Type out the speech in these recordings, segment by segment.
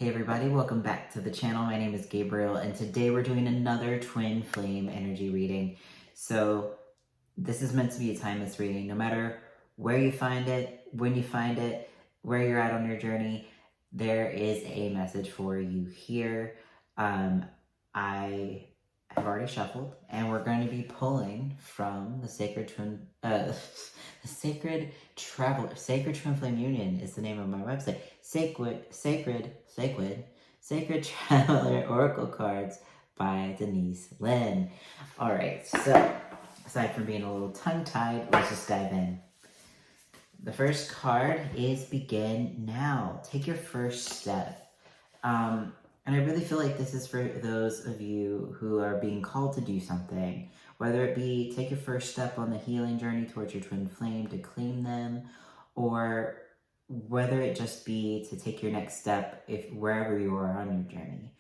Hey everybody, welcome back to the channel. My name is Gabriel and today we're doing another twin flame energy reading. So this is meant to be a timeless reading. No matter where you find it, when you find it, where you're at on your journey, there is a message for you here. I have already shuffled and we're going to be pulling from the Sacred Twin Sacred Twin Flame Union is the name of my website. Sacred Traveler Oracle Cards by Denise Lynn. All right, so aside from being a little tongue-tied, let's just dive in. The first card is Begin Now. Take your first step. And I really feel like this is for those of you who are being called to do something, whether it be take your first step on the healing journey towards your twin flame to claim them, or whether it just be to take your next step wherever you are on your journey.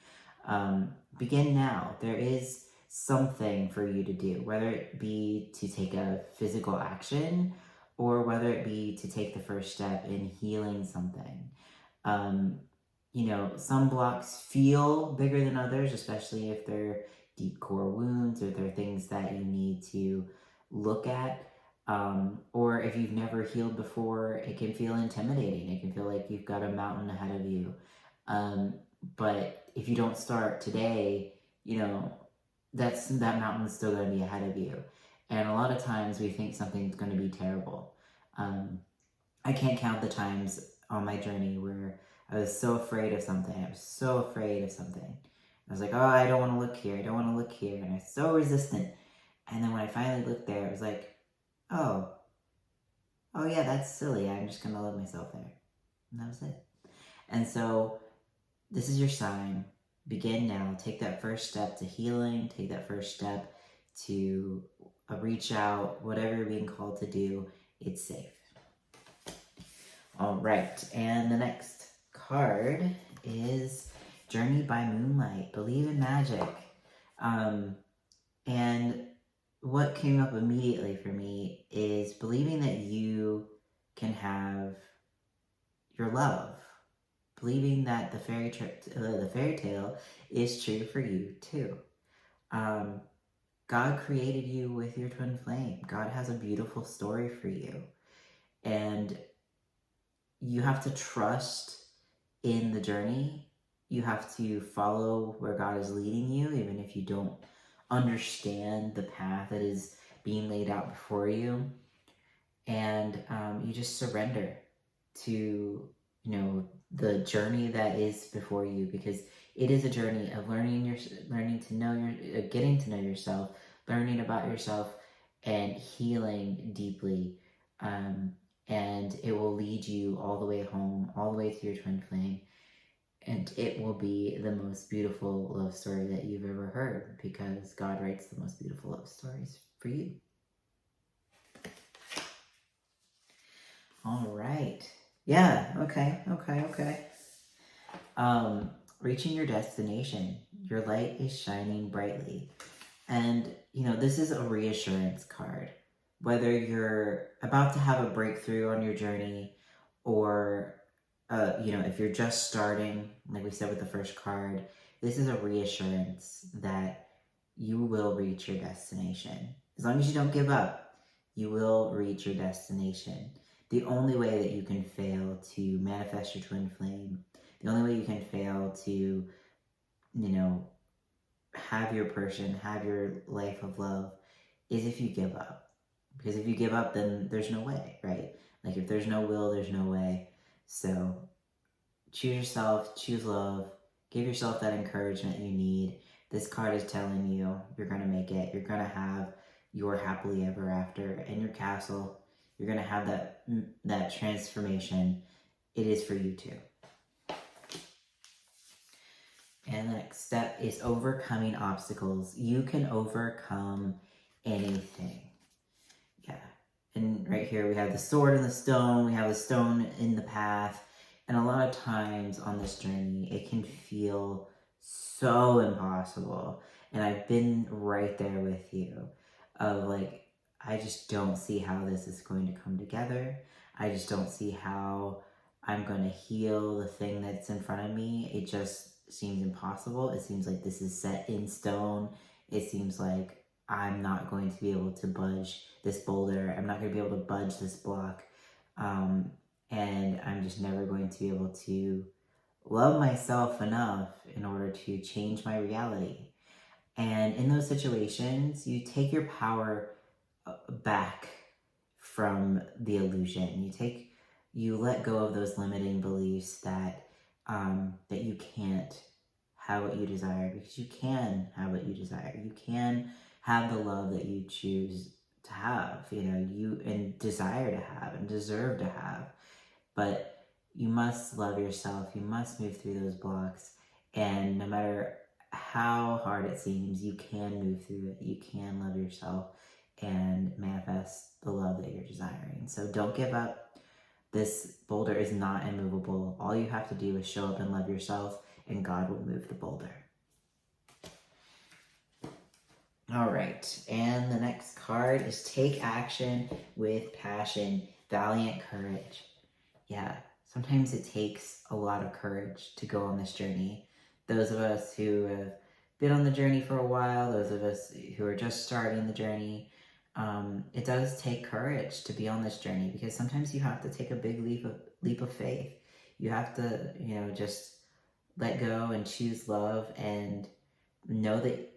Begin now. There is something for you to do, whether it be to take a physical action or whether it be to take the first step in healing something. You know, some blocks feel bigger than others, especially if they're deep core wounds or they're things that you need to look at. Or if you've never healed before, it can feel intimidating. It can feel like you've got a mountain ahead of you. But if you don't start today, you know, that mountain's still going to be ahead of you. And a lot of times we think something's going to be terrible. I can't count the times on my journey where I was so afraid of something. I was like, oh, I don't want to look here. I don't want to look here. And I was so resistant. And then when I finally looked there, it was like, oh yeah, that's silly. I'm just going to let myself there. And that was it. And so this is your sign. Begin now. Take that first step to healing. Take that first step to reach out. Whatever you're being called to do, it's safe. All right. And the next card is Journey by Moonlight. Believe in magic. And what came up immediately for me is believing that you can have your love. Believing that the fairy tale is true for you too. God created you with your twin flame. God has a beautiful story for you. And you have to trust in the journey. You have to follow where God is leading you, even if you don't understand the path that is being laid out before you. And you just surrender to, the journey that is before you, because it is a journey of getting to know yourself, learning about yourself, and healing deeply. And it will lead you all the way home, all the way to your twin flame. And it will be the most beautiful love story that you've ever heard, because God writes the most beautiful love stories for you. All right. Yeah, okay. Reaching your destination. Your light is shining brightly. And, this is a reassurance card. Whether you're about to have a breakthrough on your journey, or, if you're just starting, like we said with the first card, this is a reassurance that you will reach your destination. As long as you don't give up, you will reach your destination. The only way that you can fail to manifest your twin flame, the only way you can fail to, have your person, have your life of love, is if you give up. Because if you give up, then there's no way, right? Like, if there's no will, there's no way. So choose yourself, choose love, give yourself that encouragement you need. This card is telling you you're going to make it. You're going to have your happily ever after in your castle. You're going to have that transformation. It is for you too. And the next step is overcoming obstacles. You can overcome anything. Yeah. And right here we have the sword and the stone. We have the stone in the path. And a lot of times on this journey, it can feel so impossible. And I've been right there with you of like, I just don't see how this is going to come together. I just don't see how I'm going to heal the thing that's in front of me, it just seems impossible. It seems like this is set in stone. It seems like I'm not going to be able to budge this boulder. I'm not going to be able to budge this block. And I'm just never going to be able to love myself enough in order to change my reality. And in those situations, you take your power back from the illusion. You let go of those limiting beliefs that that you can't have what you desire, because you can have what you desire. You can have the love that you choose to have, you and desire to have and deserve to have. But you must love yourself. You must move through those blocks. And no matter how hard it seems, you can move through it. You can love yourself and manifest the love that you're desiring. So don't give up. This boulder is not immovable. All you have to do is show up and love yourself, and God will move the boulder. All right, and the next card is Take Action with Passion, Valiant Courage. Yeah, sometimes it takes a lot of courage to go on this journey. Those of us who have been on the journey for a while, those of us who are just starting the journey, it does take courage to be on this journey, because sometimes you have to take a big leap of faith. You have to, just let go and choose love and know that,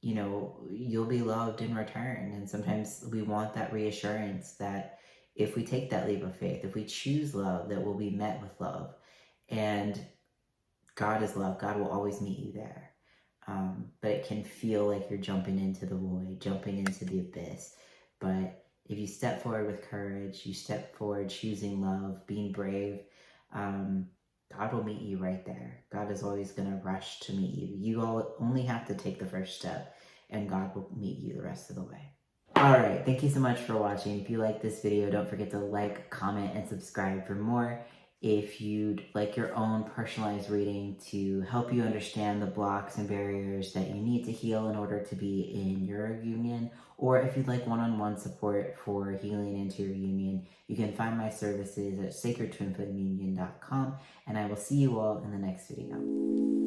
you'll be loved in return. And sometimes we want that reassurance that if we take that leap of faith, if we choose love, that we'll be met with love. And God is love. God will always meet you there. But it can feel like you're jumping into the void, jumping into the abyss. But if you step forward with courage, you step forward choosing love, being brave, God will meet you right there. God is always going to rush to meet you. You only have to take the first step, and God will meet you the rest of the way. Alright, thank you so much for watching. If you like this video, don't forget to like, comment, and subscribe for more. If you'd like your own personalized reading to help you understand the blocks and barriers that you need to heal in order to be in your union, or if you'd like one-on-one support for healing into your union, you can find my services at sacredtwinflameunion.com, and I will see you all in the next video.